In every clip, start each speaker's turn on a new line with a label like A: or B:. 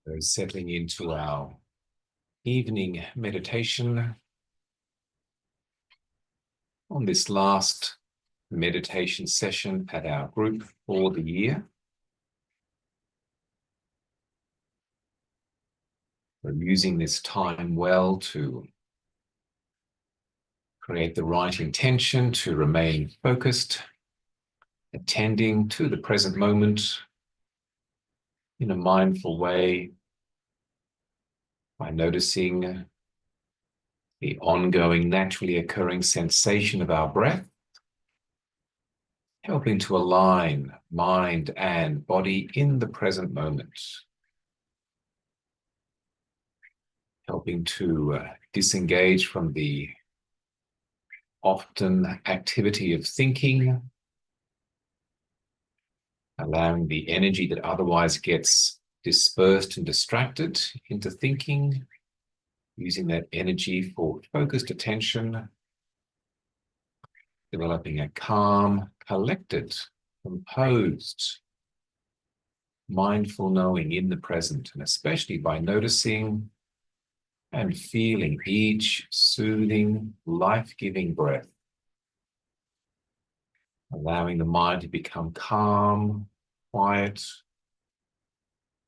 A: So settling into our evening meditation on this last meditation session at our group for the year. We're using this time well to create the right intention to remain focused, attending to the present moment in a mindful way by noticing the ongoing, naturally occurring sensation of our breath, helping to align mind and body in the present moment, helping to disengage from the often activity of thinking, allowing the energy that otherwise gets dispersed and distracted into thinking, using that energy for focused attention, developing a calm, collected, composed, mindful knowing in the present, and especially by noticing and feeling each soothing, life-giving breath, allowing the mind to become calm, quiet,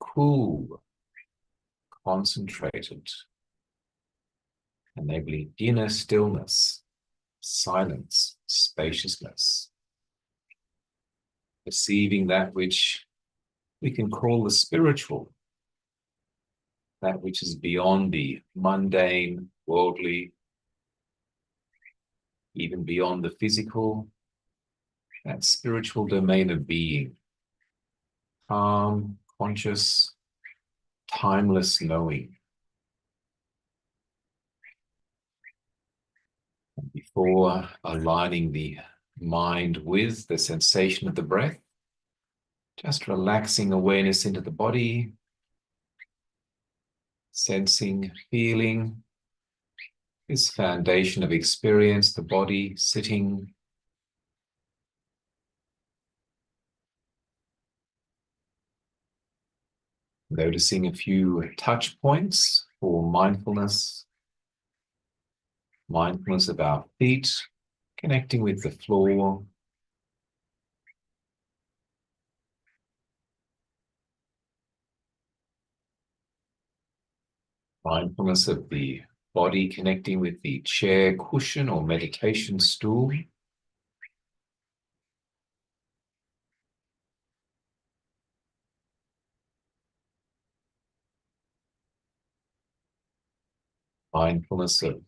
A: cool, concentrated, enabling inner stillness, silence, spaciousness, perceiving that which we can call the spiritual, that which is beyond the mundane, worldly, even beyond the physical, that spiritual domain of being, calm, conscious, timeless knowing. And before aligning the mind with the sensation of the breath, just relaxing awareness into the body, sensing, feeling this foundation of experience, the body sitting, noticing a few touch points for mindfulness, mindfulness of our feet, connecting with the floor, mindfulness of the body connecting with the chair, cushion, or meditation stool. Mindfulness of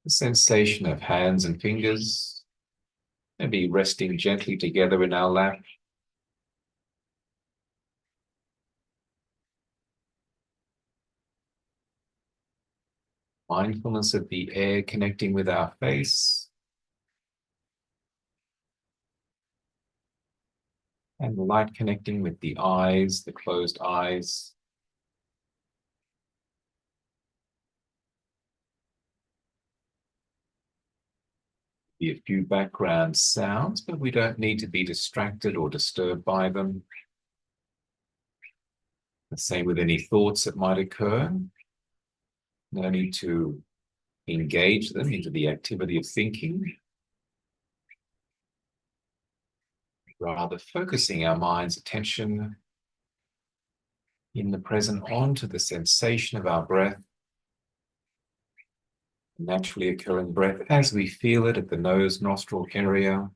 A: the sensation of hands and fingers, maybe resting gently together in our lap. Mindfulness of the air connecting with our face. And the light connecting with the eyes, the closed eyes. Be a few background sounds, but we don't need to be distracted or disturbed by them. The same with any thoughts that might occur. No need to engage them into the activity of thinking. Rather focusing our mind's attention in the present onto the sensation of our breath, naturally occurring breath as we feel it at the nose nostril area,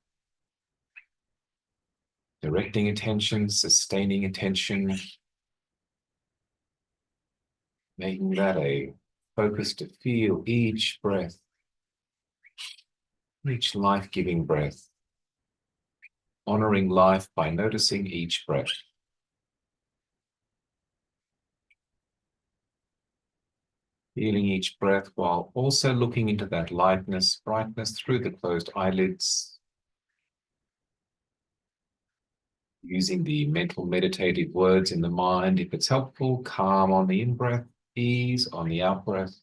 A: directing attention, sustaining attention, making that a focus to feel each breath, each life-giving breath, honoring life by noticing each breath. Feeling each breath while also looking into that lightness, brightness through the closed eyelids. Using the mental meditative words in the mind, if it's helpful, calm on the in-breath, ease on the out-breath.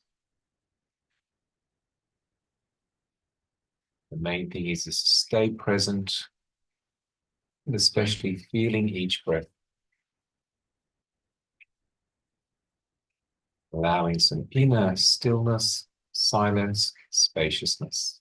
A: The main thing is to stay present, and especially feeling each breath. allowing some inner stillness, silence, spaciousness.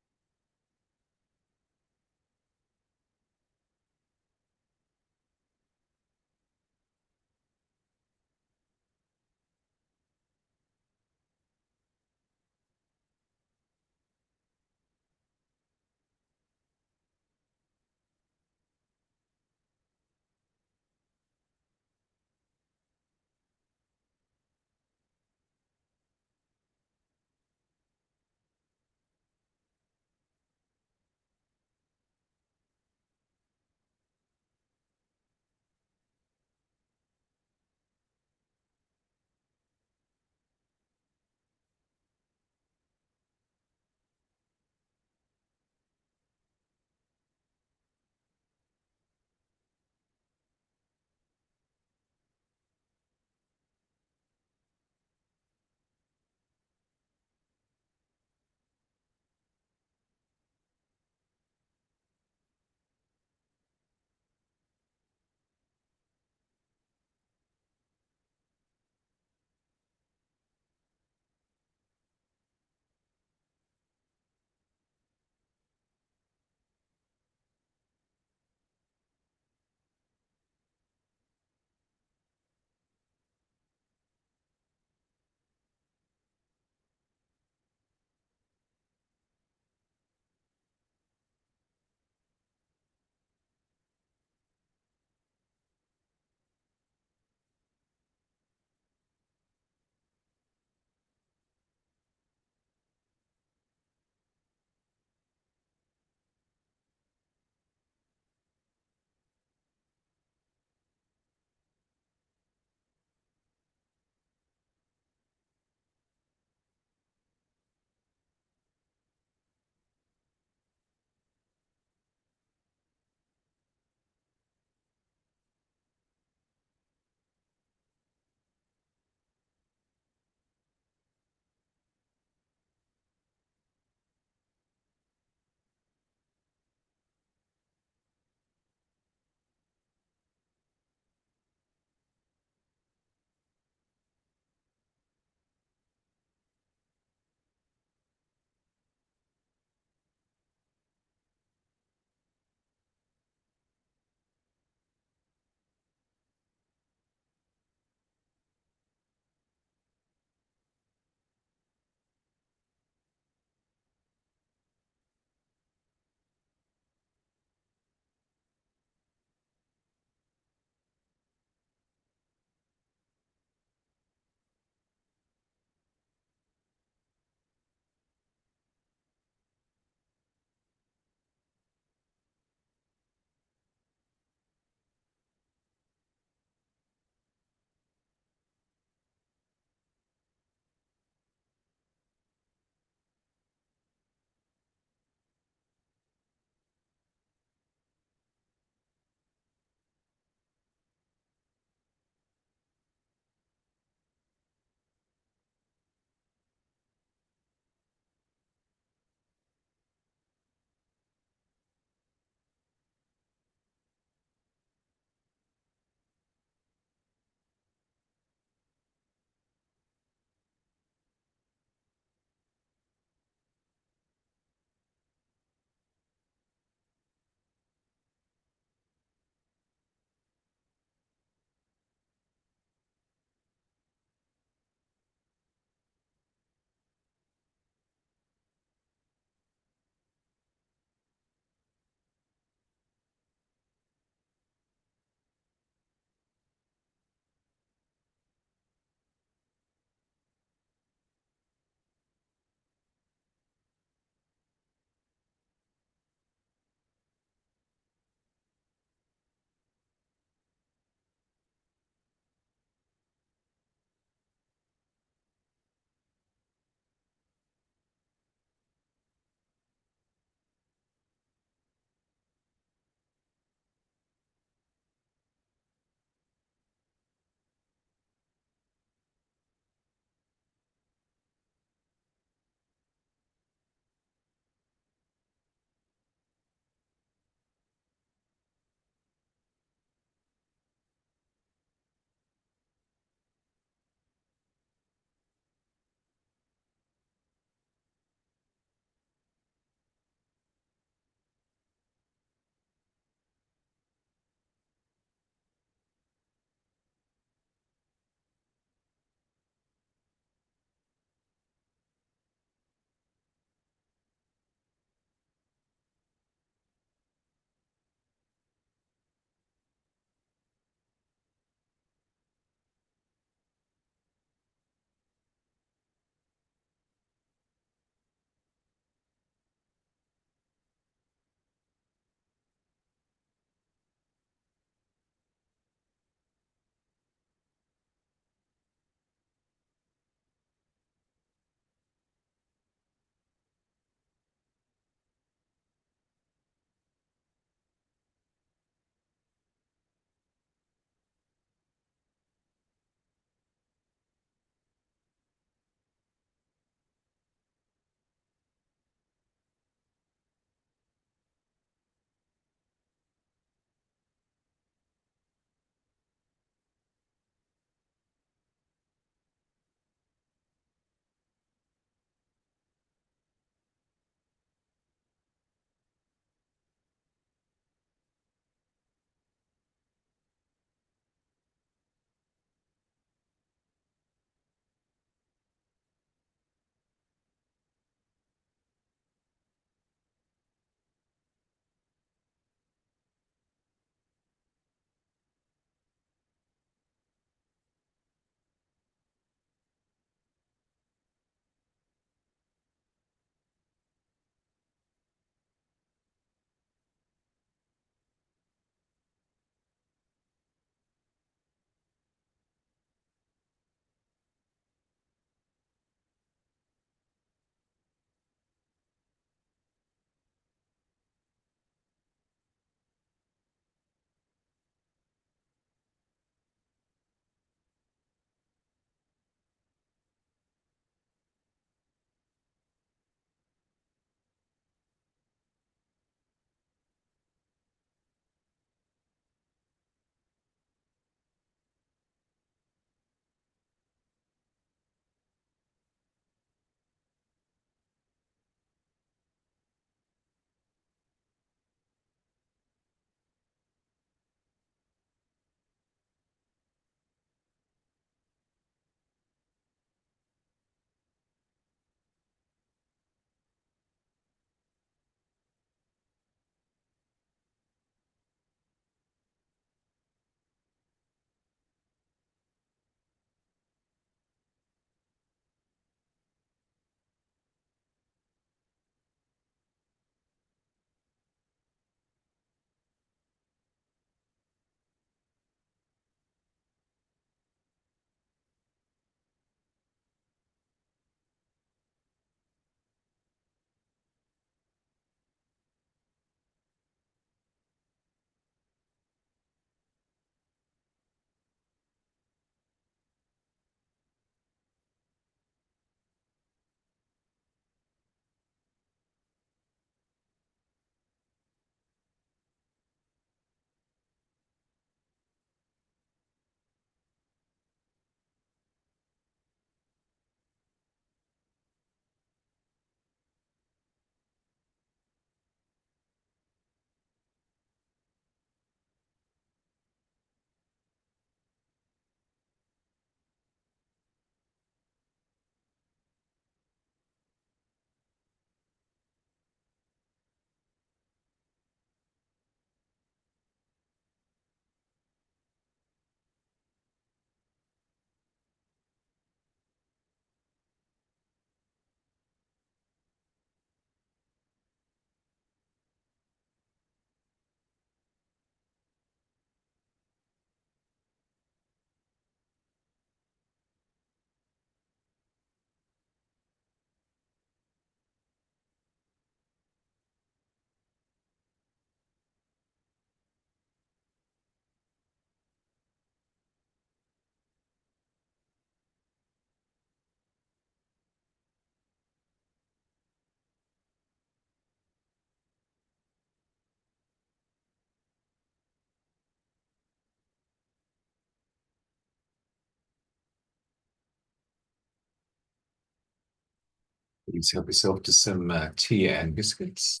A: Please help yourself to some tea and biscuits.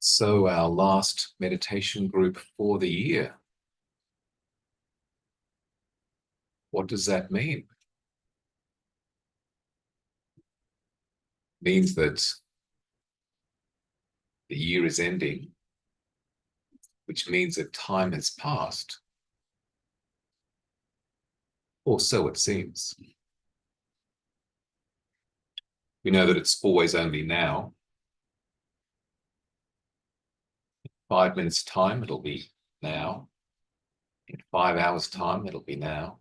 A: So our last meditation group for the year. What does that mean? It means that the year is ending, which means that time has passed, or so it seems. We know that it's always only now. 5 minutes' time, it'll be now. In 5 hours' time, it'll be now.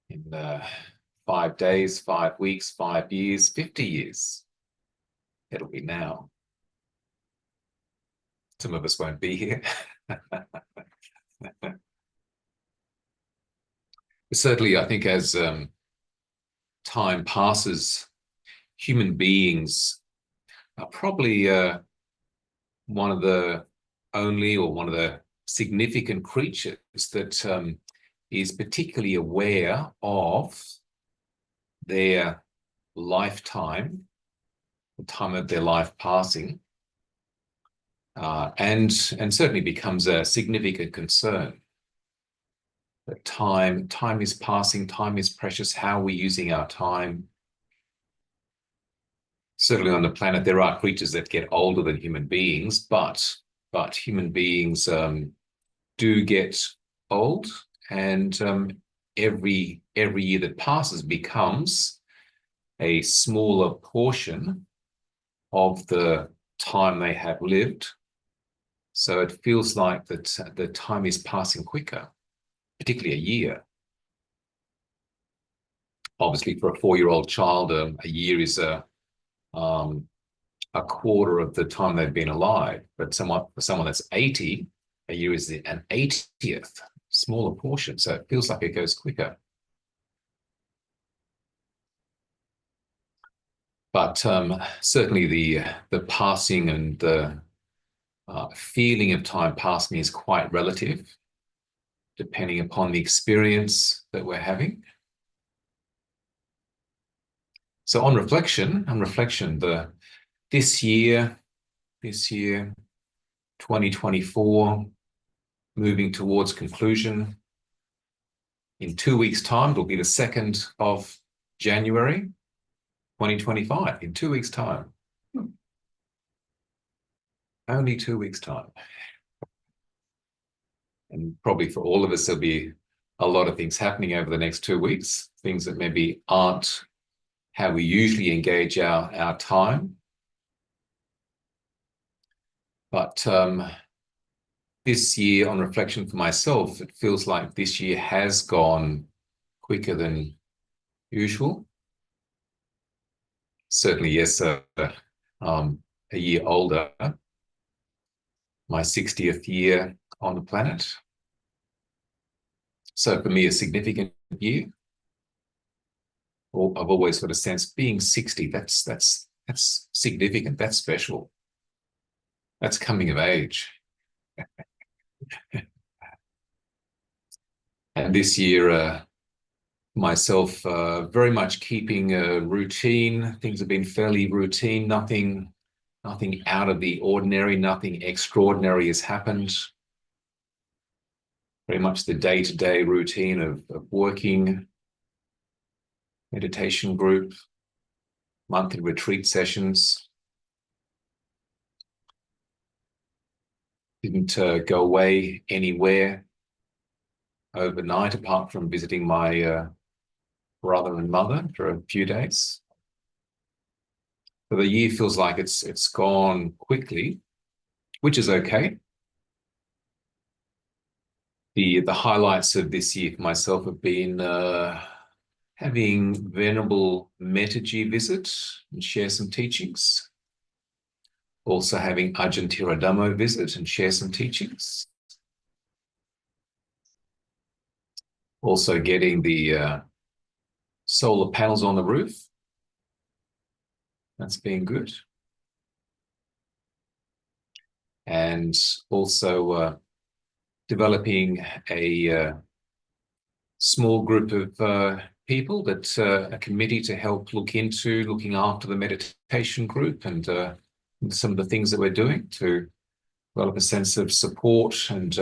A: In 5 days, 5 weeks, 5 years, 50 years, it'll be now. Some of us won't be here. Certainly, I think as time passes, human beings are probably one of the only or one of the significant creatures that is particularly aware of their lifetime, the time of their life passing, and certainly becomes a significant concern. That time is passing, time is precious. How are we using our time? Certainly on the planet, there are creatures that get older than human beings, but human beings do get old, and every year that passes becomes a smaller portion of the time they have lived. So it feels like that the time is passing quicker, particularly a year. Obviously, for a 4-year-old child, a year is a quarter of the time they've been alive. But for someone that's 80, a year is an 80th, smaller portion. So it feels like it goes quicker. But certainly the passing and the feeling of time passing is quite relative, depending upon the experience that we're having. So on reflection, this year, 2024, moving towards conclusion. In 2 weeks' time, it'll be the 2nd of January, 2025, in 2 weeks' time. Only 2 weeks' time. And probably for all of us, there'll be a lot of things happening over the next 2 weeks, things that maybe aren't how we usually engage our time. But this year, on reflection for myself, it feels like this year has gone quicker than usual. Certainly, yes, a year older. my 60th year on the planet. So for me, a significant year. I've always sort of sensed being 60, that's significant, that's special. That's coming of age. And this year, myself very much keeping a routine. Things have been fairly routine, nothing out of the ordinary, nothing extraordinary has happened. Very much the day-to-day routine of working, meditation group, monthly retreat sessions. Didn't go away anywhere overnight apart from visiting my brother and mother for a few days. So the year feels like it's gone quickly, which is okay. The highlights of this year for myself have been having Venerable Metaji visit and share some teachings. Also having Ajahn Tiradhammo visit and share some teachings. Also getting the solar panels on the roof. That's been good. And also developing a small group of people that a committee to help looking after the meditation group and some of the things that we're doing to develop a sense of support and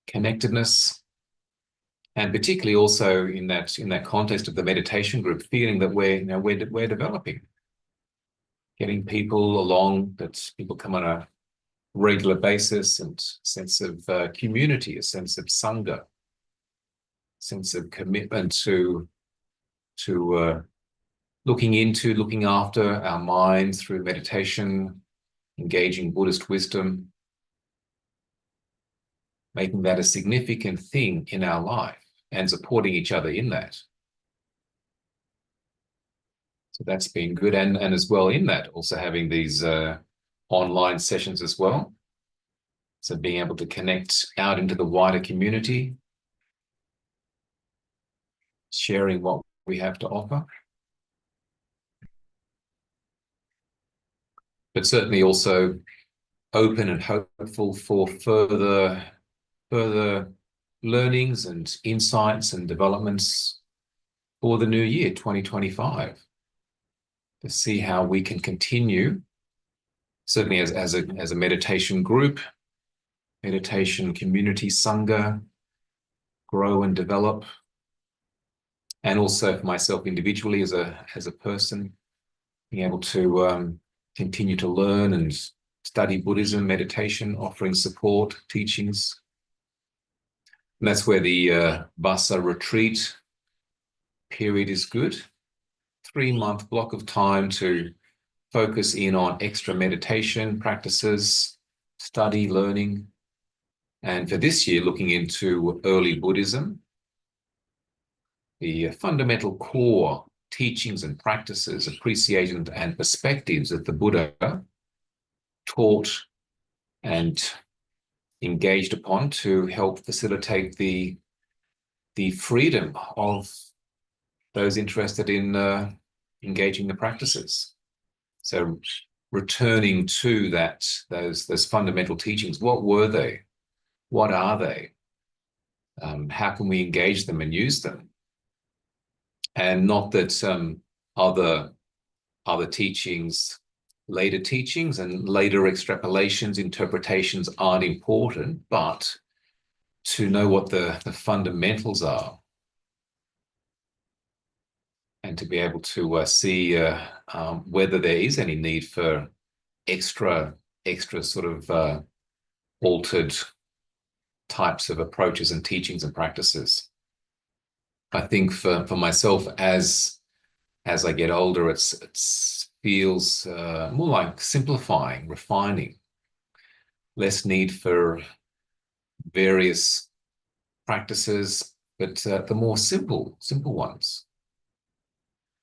A: connectedness. And particularly also in that context of the meditation group, feeling that we're developing, getting people along, that people come on a regular basis, and sense of community, a sense of sangha, sense of commitment to looking after our minds through meditation, engaging Buddhist wisdom, making that a significant thing in our life and supporting each other in that. So that's been good. And as well in that, also having these online sessions as well. So being able to connect out into the wider community, sharing what we have to offer. But certainly also open and hopeful for further learnings and insights and developments for the new year, 2025, to see how we can continue, certainly as a meditation group, meditation community, sangha, grow and develop, and also for myself individually as a person, being able to continue to learn and study Buddhism, meditation, offering support, teachings. And that's where the Vassa retreat period is good. 3-month block of time to focus in on extra meditation practices, study, learning. And for this year, looking into early Buddhism, the fundamental core teachings and practices, appreciations and perspectives that the Buddha taught and engaged upon to help facilitate the freedom of those interested in engaging the practices. So returning to those fundamental teachings, what were they? What are they? How can we engage them and use them? And not that other teachings, later teachings and later extrapolations, interpretations aren't important, but to know what the fundamentals are and to be able to see whether there is any need for extra sort of altered types of approaches and teachings and practices. I think for myself, as I get older, it feels more like simplifying, refining, less need for various practices, but the more simple ones.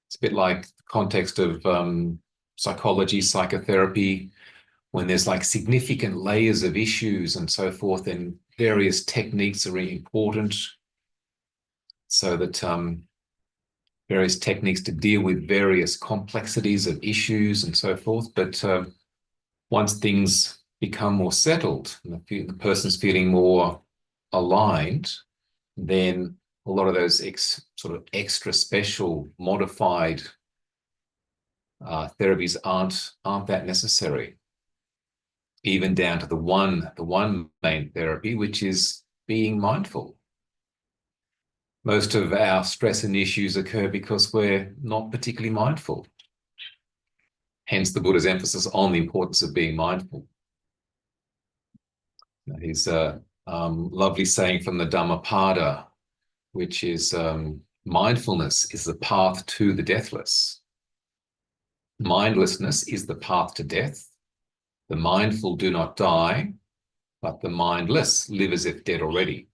A: It's a bit like the context of psychology, psychotherapy, when there's like significant layers of issues and so forth, then various techniques are really important, so that various techniques to deal with various complexities of issues and so forth. But once things become more settled and the person's feeling more aligned, then a lot of those sort of extra special modified therapies aren't that necessary. Even down to the one main therapy, which is being mindful. Most of our stress and issues occur because we're not particularly mindful. Hence the Buddha's emphasis on the importance of being mindful. His lovely saying from the Dhammapada, which is mindfulness is the path to the deathless. Mindlessness is the path to death. The mindful do not die, but the mindless live as if dead already.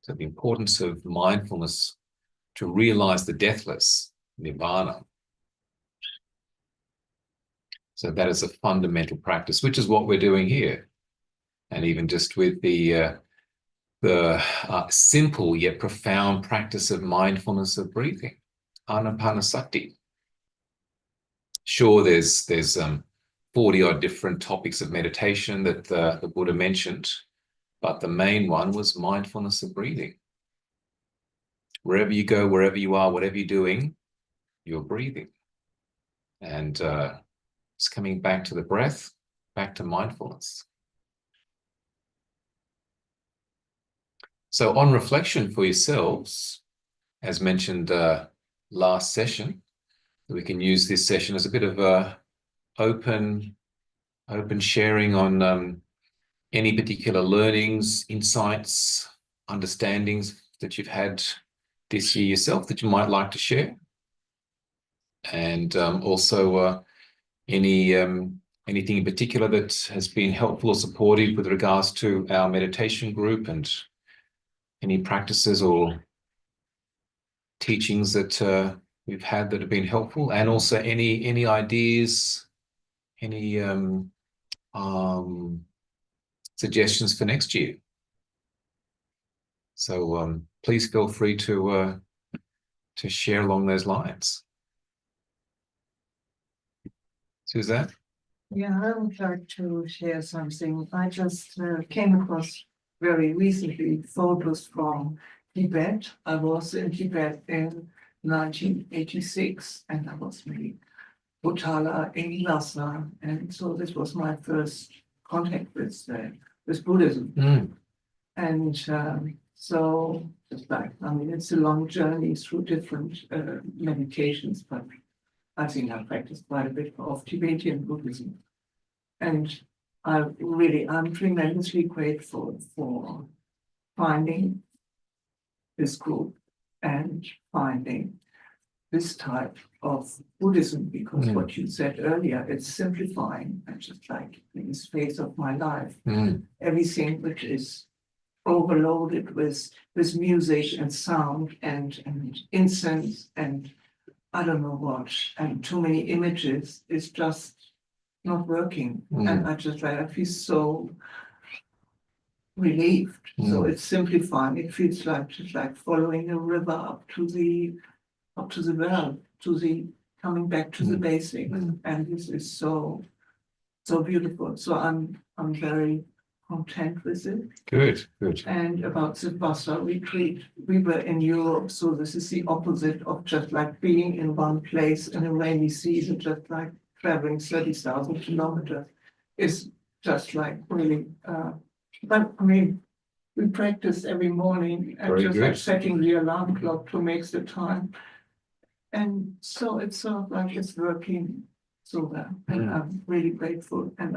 A: So the importance of mindfulness to realize the deathless, nirvana. So that is a fundamental practice, which is what we're doing here. And even just with the simple yet profound practice of mindfulness of breathing, anapanasati. Sure, there's 40 odd different topics of meditation that the Buddha mentioned, but the main one was mindfulness of breathing. Wherever you go, wherever you are, whatever you're doing, you're breathing. And it's coming back to the breath, back to mindfulness. So on reflection for yourselves, as mentioned last session, we can use this session as a bit of a open sharing on any particular learnings, insights, understandings that you've had this year yourself that you might like to share. And also anything in particular that has been helpful or supportive with regards to our meditation group, and any practices or teachings that we've had that have been helpful, and also any ideas, any suggestions for next year. So please feel free to share along those lines. Suzanne?
B: Yeah, I would like to share something. I just came across very recently photos from Tibet. I was in Tibet in 1986, and I was really Potala in Lhasa, and so this was my first contact with Buddhism.
A: Mm.
B: And so it's like, I mean, it's a long journey through different meditations, but I think I practiced quite a bit of Tibetan Buddhism. And I'm tremendously grateful for finding this group and finding this type of Buddhism, because what you said earlier, it's simplifying. And just like in the space of my life, everything which is overloaded with music and sound and incense and I don't know what, and too many images is just not working. And I feel so relieved. So it's simplifying. It feels like just like following a river up to the well, coming back to the basics. And this is so beautiful. So I'm very content with it.
A: Good.
B: And about the Vassa retreat, we were in Europe, so this is the opposite of just like being in one place in a rainy season, just like traveling 30,000 kilometers. It's just like really, but I mean, we practice every morning and
A: Very
B: just
A: good.
B: like setting the alarm clock to make the time. And so it's sort of like it's working so well. And I'm really grateful, and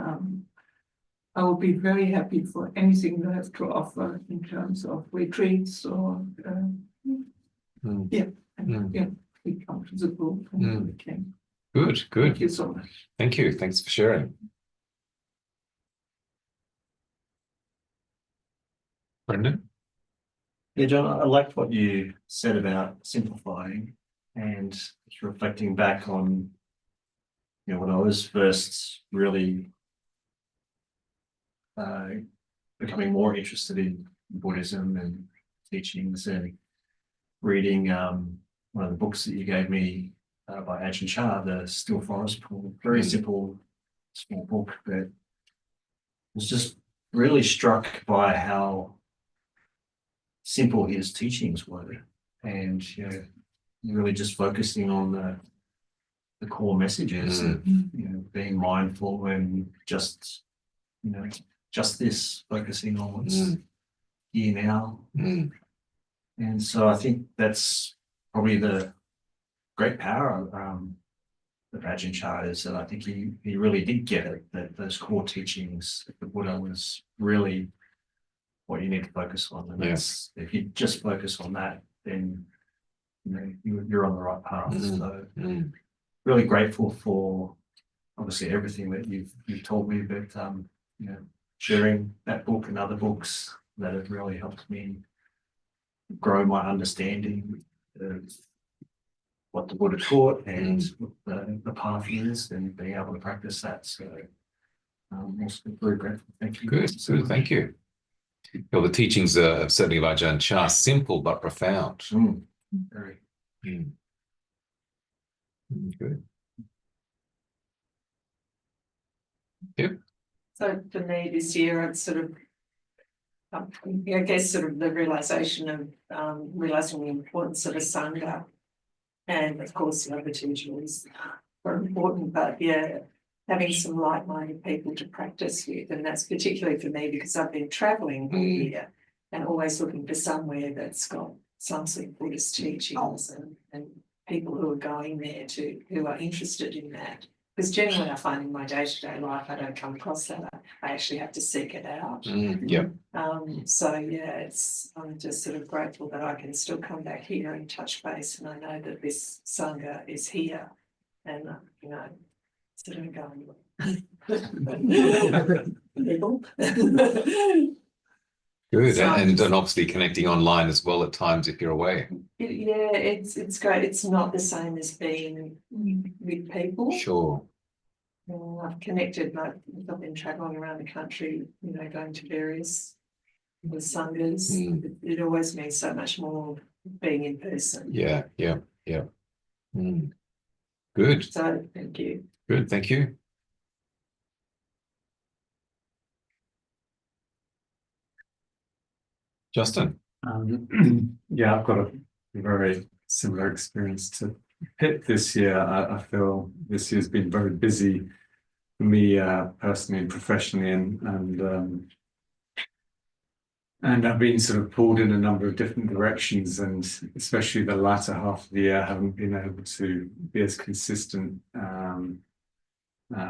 B: I would be very happy for anything you have to offer in terms of retreats or we come to the group and we can.
A: Good.
B: Thank you so much.
A: Thank you. Thanks for sharing. Brendan?
C: Yeah, John, I liked what you said about simplifying and reflecting back on you know, when I was first really becoming more interested in Buddhism and teachings and reading one of the books that you gave me by Ajahn Chah, The Still Forest Pool. Very simple, small book, but was just really struck by how simple his teachings were, and you know, really just focusing on the core messages of, you know, being mindful and just, you know, just this, focusing on what's here now. And so I think that's probably the great power of Ajahn Chah, is that I think he really did get it, that those core teachings of the Buddha was really what you need to focus on. And that's, if you just focus on that, then you know you're on the right path. So really grateful for obviously everything that you've told me, but you know, sharing that book and other books that have really helped me grow my understanding of what the Buddha taught and what the path is, and being able to practice that. So also very grateful. Thank you.
A: Good, thank you. Well, the teachings are certainly of Ajahn Chah, simple but profound.
C: Very.
A: Good. Yep.
B: So for me this year, it's sort of, I guess, sort of the realization of realizing the importance of a sangha, and of course the other teachings are important, but yeah, having some like-minded people to practice with, and that's particularly for me because I've been travelling all year and always looking for somewhere that's got some sort of Buddhist teachings and people who are going there who are interested in that. Because generally I find in my day-to-day life I don't come across that. I actually have to seek it out. So yeah, I'm just sort of grateful that I can still come back here and touch base, and I know that this Sangha is here, and you know, sort of going.
A: Good,
B: So
A: and obviously connecting online as well at times if you're away.
B: Yeah, it's great. It's not the same as being with people.
A: Sure.
B: I've connected, I've been travelling around the country, you know, going to various sanghas. It always means so much more being in person.
A: Yeah. Good.
B: So thank you.
A: Good, thank you. Justin.
D: Yeah, I've got a very similar experience to Pip this year. I feel this year's been very busy for me personally and professionally, and I've been sort of pulled in a number of different directions, and especially the latter half of the year, I haven't been able to be as consistent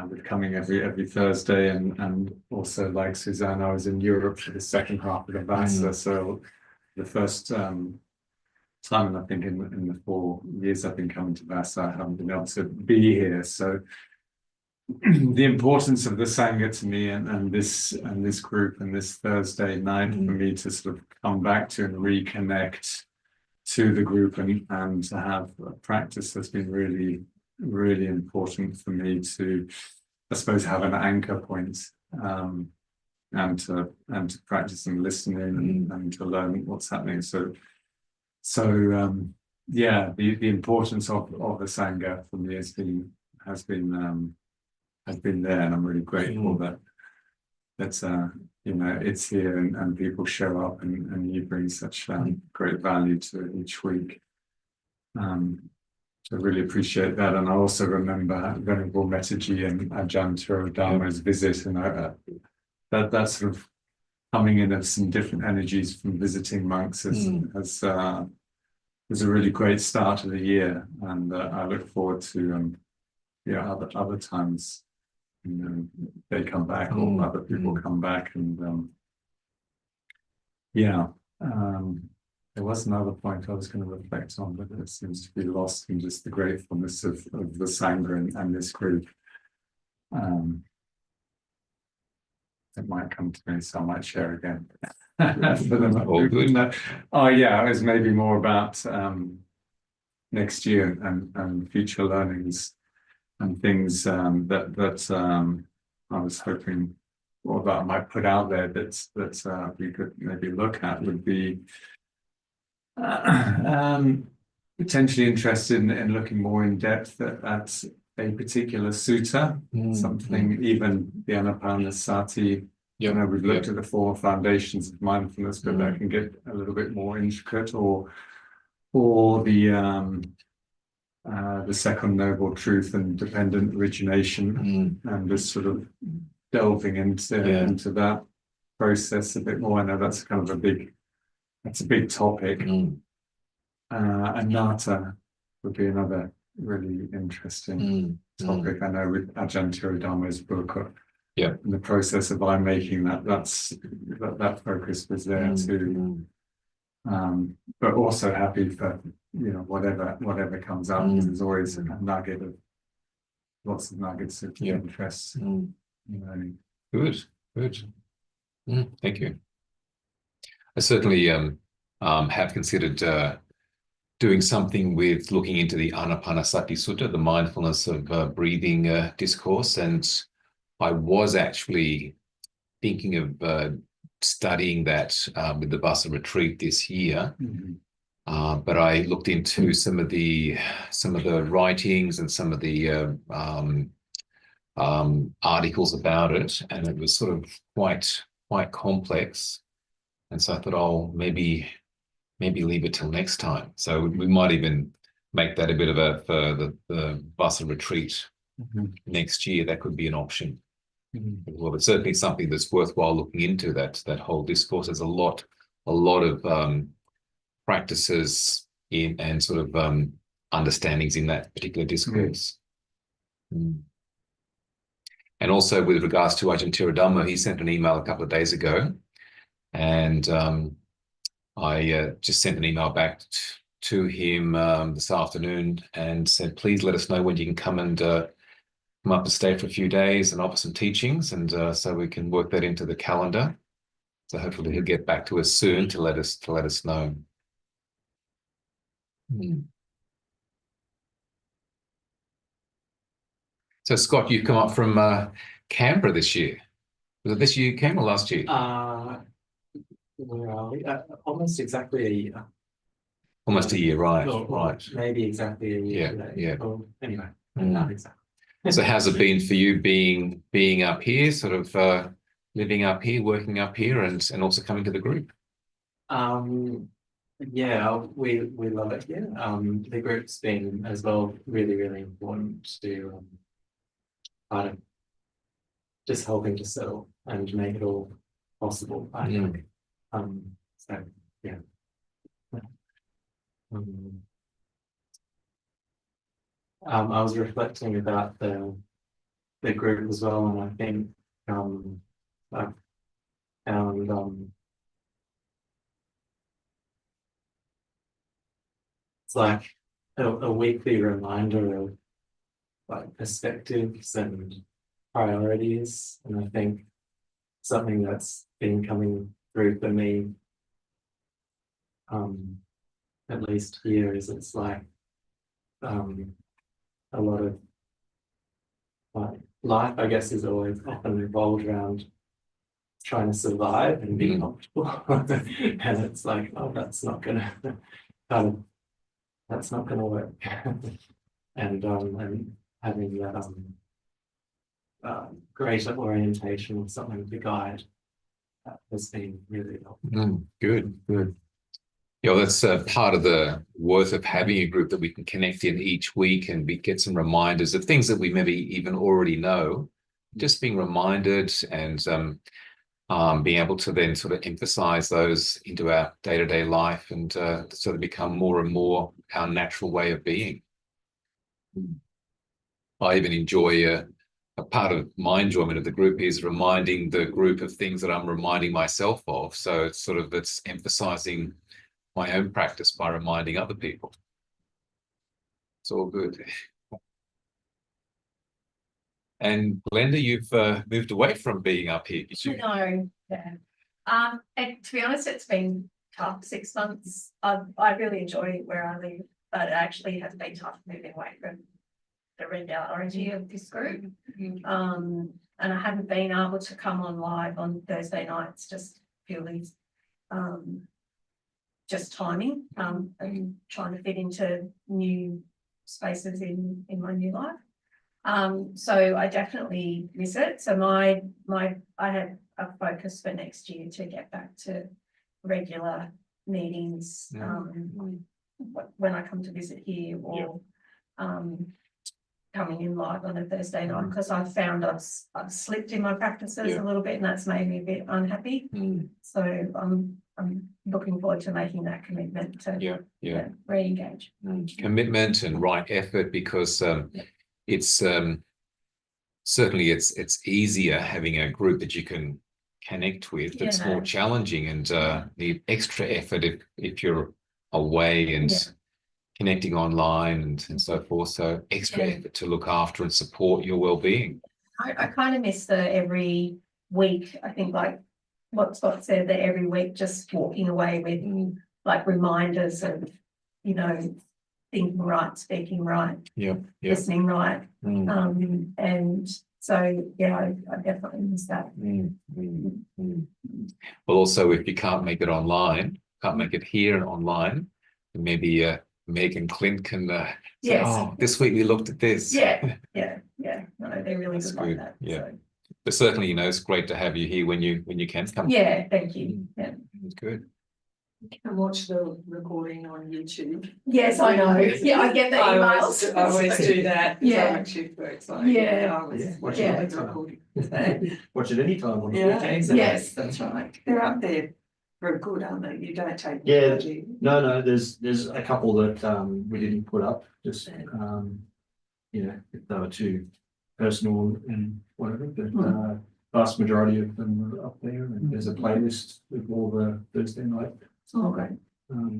D: with coming every Thursday, and also like Suzanne, I was in Europe for the second half of the Vasa, so the first time, and I think in the 4 years I've been coming to Vasa, I haven't been able to be here. So the importance of the Sangha to me, and this group and this Thursday night for me to sort of come back to and reconnect to the group and to have a practice that's been really, really important for me to, I suppose, have an anchor point, and to practice and listening and to learn what's happening. So yeah, the importance of the Sangha for me has been there, and I'm really grateful that you know, it's here and people show up and you bring such great value to it each week. So I really appreciate that, and I also remember Venerable Metaji and Ajahn Dharma's visit, and that sort of coming in of some different energies from visiting monks was a really great start of the year, and I look forward to other times, you know, they come back or other people come back, and there was another point I was going to reflect on, but it seems to be lost in just the gratefulness of the Sangha and this group. It might come to me, so I might share again.
A: All good.
D: Oh yeah, it was maybe more about next year and future learnings. and things that I was hoping, or that I might put out there that we could maybe look at would be potentially interested in looking more in depth at a particular sutta, something even the Anapanasati.
A: Yeah,
D: You know, we've looked at the 4 foundations of mindfulness, but that can get a little bit more intricate, or the second noble truth and dependent origination, and just sort of delving into that process a bit more. I know that's kind of a big topic. Anatta would be another really interesting topic. I know with Ajahn Tiradama's book, in the process of I making that focus was there too. But also happy for whatever comes up, because there's always a nugget of lots of nuggets of interest.
A: Good. Thank you. I certainly have considered doing something with looking into the Anapanasati Sutta, the mindfulness of breathing discourse, and I was actually thinking of studying that with the Vassa retreat this year. But I looked into some of the writings and some of the articles about it, and it was sort of quite complex. And so I thought, oh, maybe leave it till next time. So we might even make that a bit of for the Vassa retreat next year. That could be an option. Well, it's certainly something that's worthwhile looking into. That whole discourse. There's a lot of practices in and sort of understandings in that particular discourse. And also with regards to Ajahn Tiradama, he sent an email a couple of days ago, and I just sent an email back to him this afternoon and said, please let us know when you can come and come up and stay for a few days and offer some teachings, and so we can work that into the calendar. So hopefully he'll get back to us soon to let us know. So Scott, you've come up from Canberra this year. Was it this year you came or last year?
E: Where are we? Almost exactly a year.
A: Almost a year, right?
E: Or maybe exactly a year today.
A: Yeah.
E: Oh, anyway, not exactly.
A: So how's it been for you being up here, sort of living up here, working up here, and also coming to the group?
E: Yeah, we love it here. The group's been as well really important to part of just helping to settle and make it all possible. I think. So yeah. I was reflecting about the group as well, and I think I found it's like a weekly reminder of like perspectives and priorities, and I think something that's been coming through for me at least here is it's like a lot of like life, I guess, is always often revolved around trying to survive and be comfortable. And it's like, oh, that's not gonna work. And having that greater orientation or something to guide has been really helpful.
A: Good. That's part of the worth of having a group that we can connect in each week and get some reminders of things that we maybe even already know. Just being reminded and being able to then sort of emphasize those into our day-to-day life and sort of become more and more our natural way of being. I even enjoy a part of my enjoyment of the group is reminding the group of things that I'm reminding myself of. So it's emphasizing my own practice by reminding other people. It's all good. And Glenda, you've moved away from being up here.
F: No, yeah. And to be honest, it's been tough 6 months. I really enjoy where I live, but it actually has been tough moving away from the regularity of this group. And I haven't been able to come on live on Thursday nights, just purely just timing, and trying to fit into new spaces in my new life. So I definitely miss it. So I had a focus for next year to get back to regular meetings, when I come to visit here, or coming in live on a Thursday night, because I've found I've slipped in my practices a little bit, and that's made me a bit unhappy. So I'm looking forward to making that commitment to re-engage.
A: Commitment and right effort, because it's certainly it's easier having a group that you can connect with. It's more challenging and need extra effort if you're away and connecting online and so forth. So extra effort to look after and support your well-being.
F: I kind of miss the every week. I think, like what Scott said, that every week just walking away with like reminders of, you know, thinking right, speaking right, listening right. And so, I definitely miss that.
A: Well, also, if you can't make it online, can't make it here and online, maybe Meg and Clint can say, oh, this week we looked at this.
F: No, they're really good like that.
A: Yeah. But certainly, you know, it's great to have you here when you can come.
F: Yeah, thank you. Yeah.
A: Good.
B: You can watch the recording on YouTube.
F: Yes, I know. Yeah, I get the emails.
B: I always do that.
F: Yeah.
B: I'm actually very excited.
F: Yeah.
B: I always watch
C: Yeah.
B: the recording.
C: Watch it anytime on the
B: Yeah,
C: weekends.
F: Yes.
B: that's right. They're up there for good, aren't they? You don't take.
C: Yeah.
B: them, do you?
C: No, there's a couple that we didn't put up, just you know, if they were too personal and whatever, but vast majority of them are up there, and there's a playlist with all the Thursday night
F: Oh, great.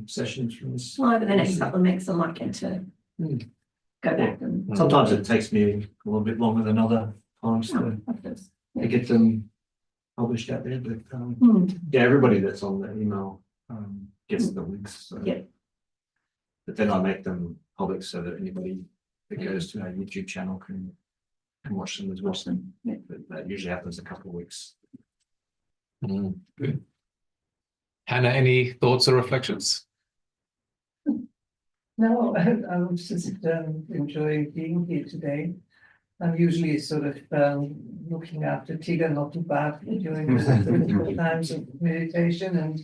C: sessions from this.
F: Well, over the next couple of weeks, I might get to go back and.
C: Sometimes it takes me a little bit longer than other times to get them published out there, but yeah, everybody that's on the email gets the links. So.
F: Yeah.
C: But then I make them public so that anybody that goes to our YouTube channel can watch them as well. But that usually happens a couple of weeks.
A: Good. Hannah, any thoughts or reflections?
B: No, I was just enjoying being here today. I'm usually sort of looking after Tigger not too bad during the difficult times of meditation, and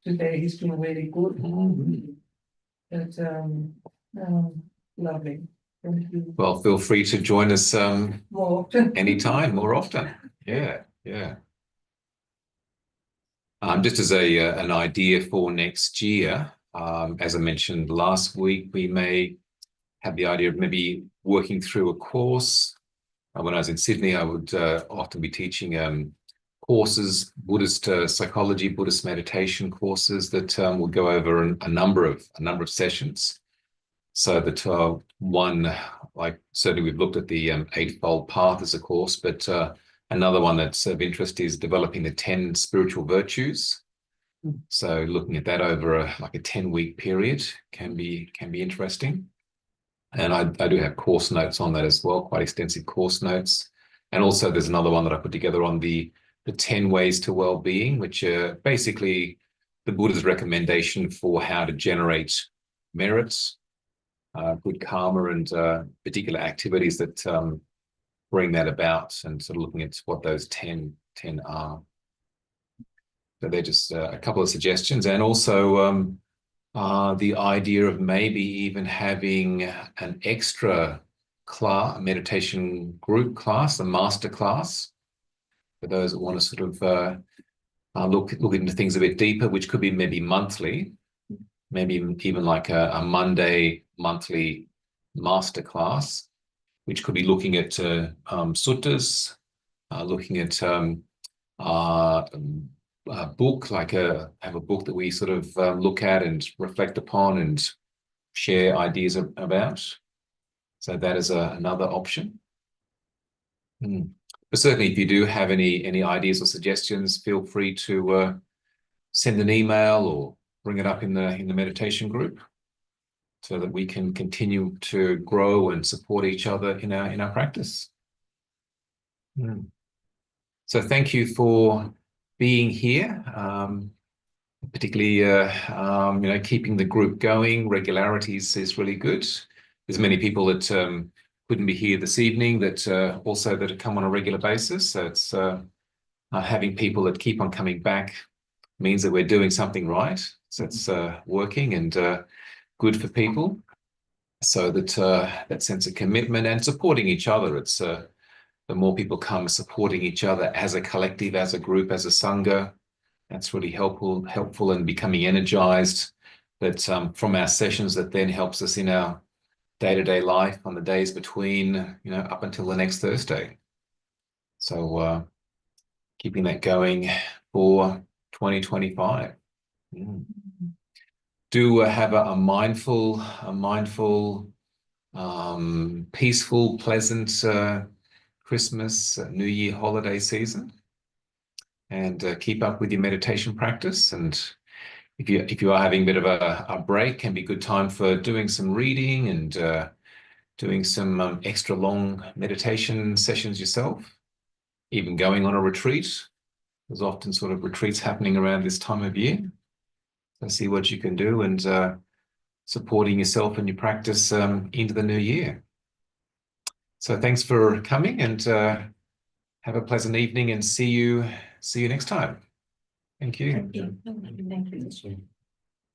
B: today he's been really good. But lovely. Thank you.
A: Well, feel free to join us
B: More.
A: anytime, more often. Yeah. Just as an idea for next year, as I mentioned last week, we may have the idea of maybe working through a course. When I was in Sydney, I would often be teaching courses, Buddhist psychology, Buddhist meditation courses that would go over a number of sessions. So that one, like certainly we've looked at the Eightfold Path as a course, but another one that's of interest is developing the 10 spiritual virtues. So looking at that over like a 10-week period can be interesting. And I do have course notes on that as well, quite extensive course notes. And also there's another one that I put together on the 10 ways to well-being, which are basically the Buddha's recommendation for how to generate merits, good karma, and particular activities that bring that about, and sort of looking at what those 10 are. So they're just a couple of suggestions, and also the idea of maybe even having an extra class, meditation group class, a master class, for those that want to sort of look into things a bit deeper, which could be maybe monthly, maybe even like a Monday monthly master class, which could be looking at suttas, looking at a book, have a book that we sort of look at and reflect upon and share ideas about. So that is another option. But certainly, if you do have any ideas or suggestions, feel free to send an email or bring it up in the meditation group. so that we can continue to grow and support each other in our practice. So thank you for being here, particularly keeping the group going. Regularity is really good. There's many people that couldn't be here this evening that also that have come on a regular basis. So it's having people that keep on coming back means that we're doing something right. So it's working and good for people. So that that sense of commitment and supporting each other. It's the more people come supporting each other as a collective, as a group, as a sangha, that's really helpful and becoming energized. That from our sessions, that then helps us in our day-to-day life on the days between, up until the next Thursday. So keeping that going for 2025. Do have a mindful, peaceful, pleasant Christmas, New Year holiday season, and keep up with your meditation practice. And if you are having a bit of a break, can be a good time for doing some reading and doing some extra long meditation sessions yourself, even going on a retreat. There's often sort of retreats happening around this time of year. So see what you can do and supporting yourself and your practice into the new year. So thanks for coming, and have a pleasant evening, and see you next time. Thank you.
F: Thank you.